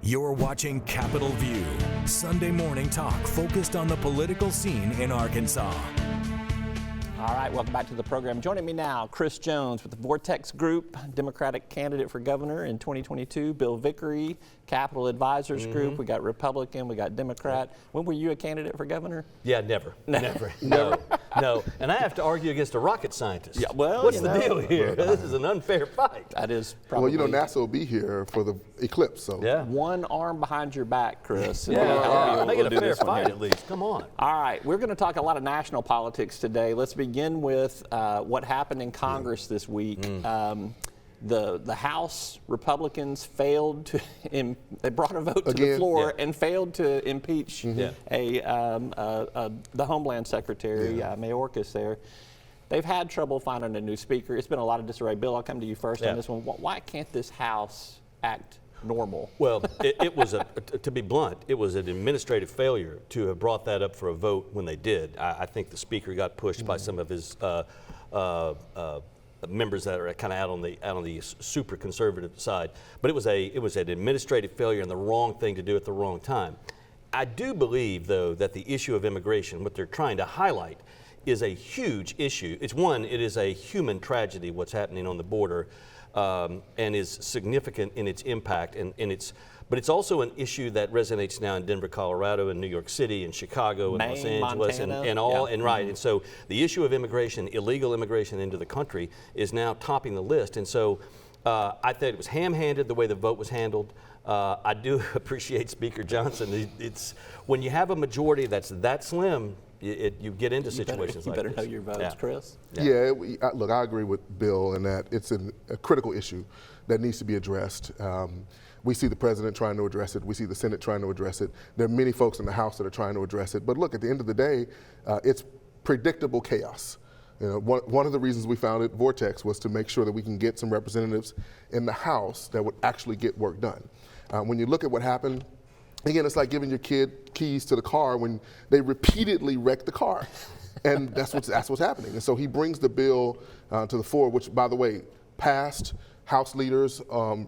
You're watching Capitol View, Sunday morning talk focused on the political scene in Arkansas. All right, welcome back to the program. Joining me now, Chris Jones with the Vortex Group, Democratic candidate for governor in 2022. Bill Vickery, Capital Advisors Group. We got Republican, we got Democrat. When were you a candidate for governor? Yeah, never. No. And I have to argue against a rocket scientist. Yeah, well, what's the deal here? This is an unfair fight. That is probably. Well, NASA will be here for the eclipse, so. Yeah. One arm behind your back, Chris. Make it a fair fight at least. Come on. All right, we're going to talk a lot of national politics today. Let's begin with what happened in Congress this week. The House Republicans failed to, they brought a vote to the floor and failed to impeach the Homeland Secretary, Mayorkas there. They've had trouble finding a new speaker. It's been a lot of disarray. Bill, I'll come to you first on this one. Why can't this House act normal? Well, it was, to be blunt, it was an administrative failure to have brought that up for a vote when they did. I think the speaker got pushed by some of his members that are kind of out on the super conservative side. But it was an administrative failure and the wrong thing to do at the wrong time. I do believe, though, that the issue of immigration, what they're trying to highlight, is a huge issue. It is a human tragedy what's happening on the border, and is significant in its impact, but it's also an issue that resonates now in Denver, Colorado, and New York City, and Chicago, and Maine, Los Angeles, Montana. And so the issue of immigration, illegal immigration into the country, is now topping the list. And so I think it was ham-handed the way the vote was handled. I do appreciate Speaker Johnson. It's when you have a majority that's that slim, you get into situations like this. You better know your votes, Chris. Look, I agree with Bill in that it's a critical issue that needs to be addressed. We see the president trying to address it. We see the Senate trying to address it. There are many folks in the House that are trying to address it. But look, at the end of the day, it's predictable chaos. You know, one of the reasons we founded Vortex was to make sure that we can get some representatives in the House that would actually get work done. When you look at what happened, again, it's like giving your kid keys to the car when they repeatedly wreck the car. And that's what's happening. And so he brings the bill to the floor, which, by the way, passed. House leaders,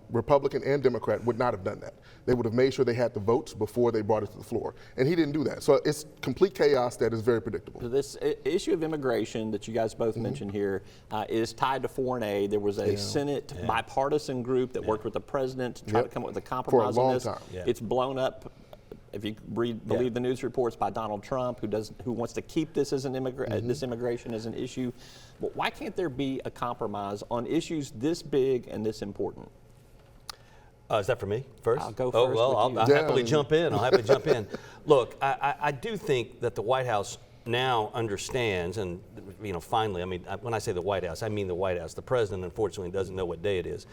Republican and Democrat, would not have done that. They would have made sure they had the votes before they brought it to the floor. And he didn't do that. So it's complete chaos that is very predictable. This issue of immigration that you guys both mentioned here is tied to foreign aid. There was a Senate bipartisan group that worked with the president to try to come up with a compromise on this. It's blown up. If you believe the news reports by Donald Trump, who wants to keep this as this immigration as an issue, but why can't there be a compromise on issues this big and this important? Is that for me first? I'll go first. Oh well, I'll happily jump in. Look, I do think that the White House now understands, and finally, I mean, when I say the White House, I mean the White House. The president, unfortunately, doesn't know what day it is.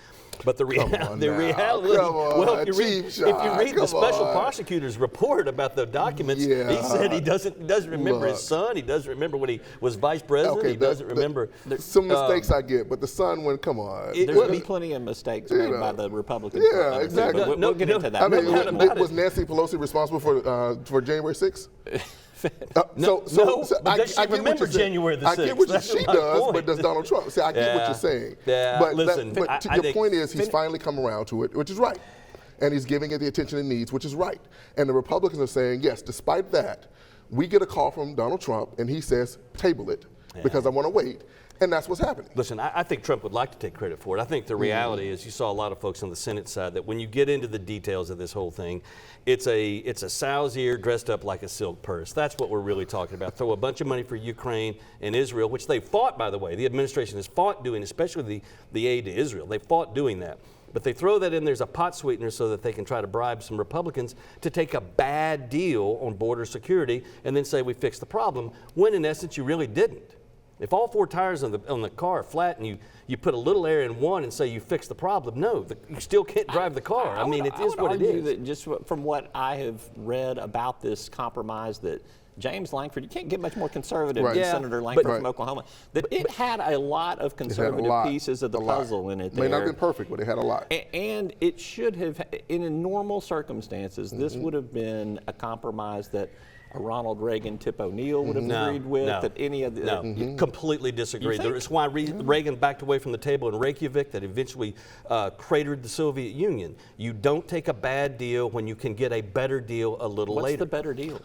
But the reality, well, if you read the special prosecutor's report about the documents, he said he doesn't remember his son. He doesn't remember when he was vice president. He doesn't remember. Some mistakes I get, but the son, come on. There's been plenty of mistakes made by the Republicans. Yeah, exactly. We'll get into that. I mean, was Nancy Pelosi responsible for January 6th? I remember January the 6th. I get what she does, but does Donald Trump? See, I get what you're saying. Yeah, but listen, your point is he's finally come around to it, which is right. And he's giving it the attention it needs, which is right. And the Republicans are saying, yes, despite that, we get a call from Donald Trump, and he says, table it, because I want to wait. And that's what's happening. Listen, I think Trump would like to take credit for it. I think the reality is you saw a lot of folks on the Senate side that when you get into the details of this whole thing, it's a sow's ear dressed up like a silk purse. That's what we're really talking about. Throw a bunch of money for Ukraine and Israel, which they fought, by the way. The administration has fought doing, especially the aid to Israel. They fought doing that. But they throw that in there's a pot sweetener so that they can try to bribe some Republicans to take a bad deal on border security and then say we fixed the problem, when in essence you really didn't. If all four tires on the car are flat and you put a little air in one and say you fixed the problem, no, you still can't drive the car. I mean, it is what it is. That just from what I have read about this compromise, that James Lankford, you can't get much more conservative than Senator Lankford from Oklahoma, that it had a lot of conservative pieces of the puzzle in it. May not have been perfect, but it had a lot. And it should have, in normal circumstances, this would have been a compromise that a Ronald Reagan, Tip O'Neill would have agreed with, that any of the... No, completely disagree. It's why Reagan backed away from the table in Reykjavik that eventually cratered the Soviet Union. You don't take a bad deal when you can get a better deal a little later. What's the better deal?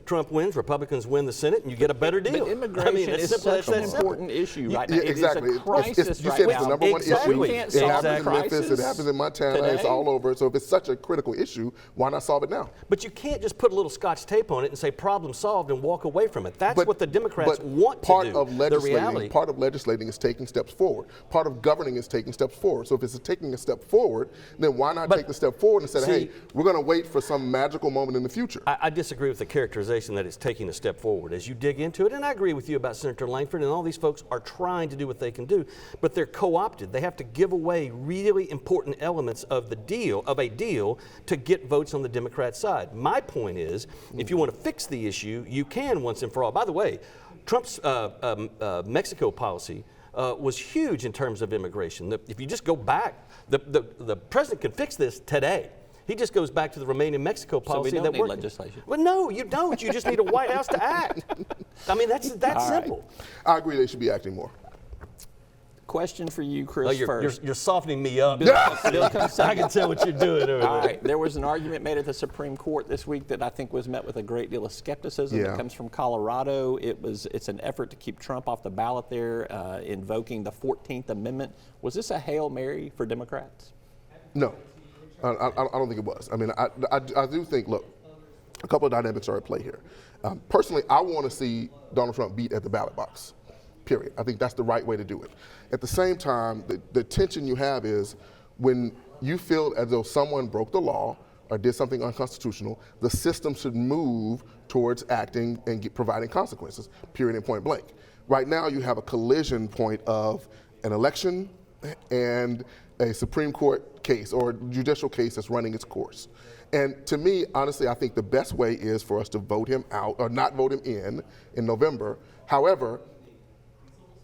Trump wins, Republicans win the Senate, and you get a better deal. But immigration is such an important issue right now. Exactly. It is a crisis you said right it's the now. number one issue. It happens in Memphis, it happens in Montana, today. It's all over. So if it's such a critical issue, why not solve it now? But you can't just put a little Scotch tape on it and say problem solved and walk away from it. That's what the Democrats want to do. Part of legislating is taking steps forward. Part of governing is taking steps forward. So if it's taking a step forward, then why not take the step forward and say, hey, we're going to wait for some magical moment in the future? I disagree with the characterization that it's taking a step forward. As you dig into it, and I agree with you about Senator Langford, and all these folks are trying to do what they can do, but they're co-opted. They have to give away really important elements of a deal, to get votes on the Democrat side. My point is, if you want to fix the issue, you can once and for all. By the way, Trump's Mexico policy was huge in terms of immigration. If you just go back, the president can fix this today. He just goes back to the Remain-in-Mexico policy. So we don't need legislation. Well, no, you don't. You just need a White House to act. I mean, that's simple. I agree they should be acting more. Question for you, Chris, first. You're softening me up. Bill I can tell what you're doing over there. All right. There was an argument made at the Supreme Court this week that I think was met with a great deal of skepticism. It comes from Colorado. It's an effort to keep Trump off the ballot there, invoking the 14th Amendment. Was this a Hail Mary for Democrats? No, I don't think it was. I mean, I do think, look, a couple of dynamics are at play here. Personally, I want to see Donald Trump beat at the ballot box. Period. I think that's the right way to do it. At the same time, the tension you have is when you feel as though someone broke the law or did something unconstitutional, the system should move towards acting and providing consequences, period and point blank. Right now, you have a collision point of an election and a Supreme Court case or judicial case that's running its course. And to me, honestly, I think the best way is for us to vote him out or not vote him in November. However,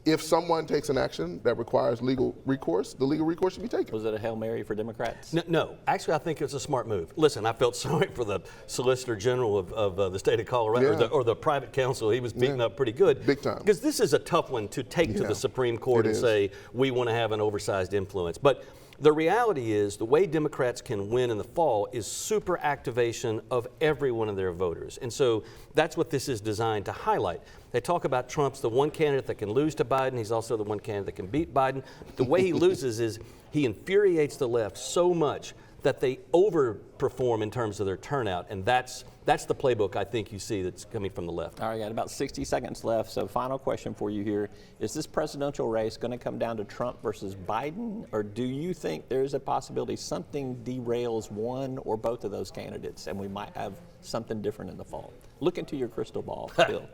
if someone takes an action that requires legal recourse, the legal recourse should be taken. Was it a Hail Mary for Democrats? No. Actually, I think it's a smart move. Listen, I felt sorry for the Solicitor General of the state of Colorado, or the private counsel. He was beaten up pretty good. Big time. Because this is a tough one to take to the Supreme Court and say, we want to have an oversized influence. But the reality is the way Democrats can win in the fall is super activation of every one of their voters. And so that's what this is designed to highlight. They talk about Trump's the one candidate that can lose to Biden. He's also the one candidate that can beat Biden. But the way he loses is he infuriates the left so much that they overperform in terms of their turnout. And that's the playbook I think you see that's coming from the left. All right, got about 60 seconds left. So final question for you here. Is this presidential race going to come down to Trump versus Biden? Or do you think there's a possibility something derails one or both of those candidates and we might have something different in the fall? Look into your crystal ball, Bill.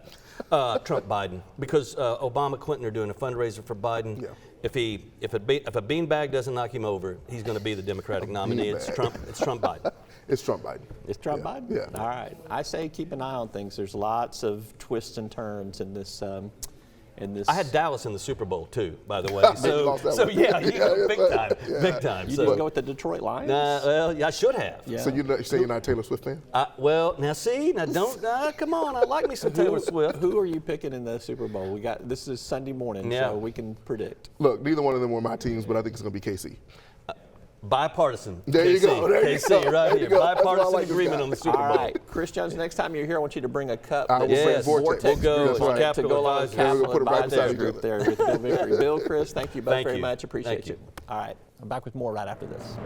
Trump Biden, because Obama Clinton are doing a fundraiser for Biden. Yeah. If a beanbag doesn't knock him over, he's going to be the Democratic nominee. It's Trump Biden. It's Trump Biden. It's Trump Biden? Yeah. All right. I say keep an eye on things. There's lots of twists and turns in this. I had Dallas in the Super Bowl too, by the way. Big time. You didn't go with the Detroit Lions? Well, I should have. Yeah. So you say you're not a Taylor Swift fan? Come on, I like me some Taylor Swift. Who are you picking in the Super Bowl? This is Sunday morning, so we can predict. Look, neither one of them were my teams, but I think it's going to be KC. Bipartisan. There you go. KC, right here. Bipartisan agreement on the Super Bowl. All right, Chris Jones. Next time you're here, I want you to bring a cup. Vortex. We'll go with Capital Advisors Group there with Bill Vickery. Bill, Chris, thank you both very much. Appreciate you. All right, I'm back with more right after this.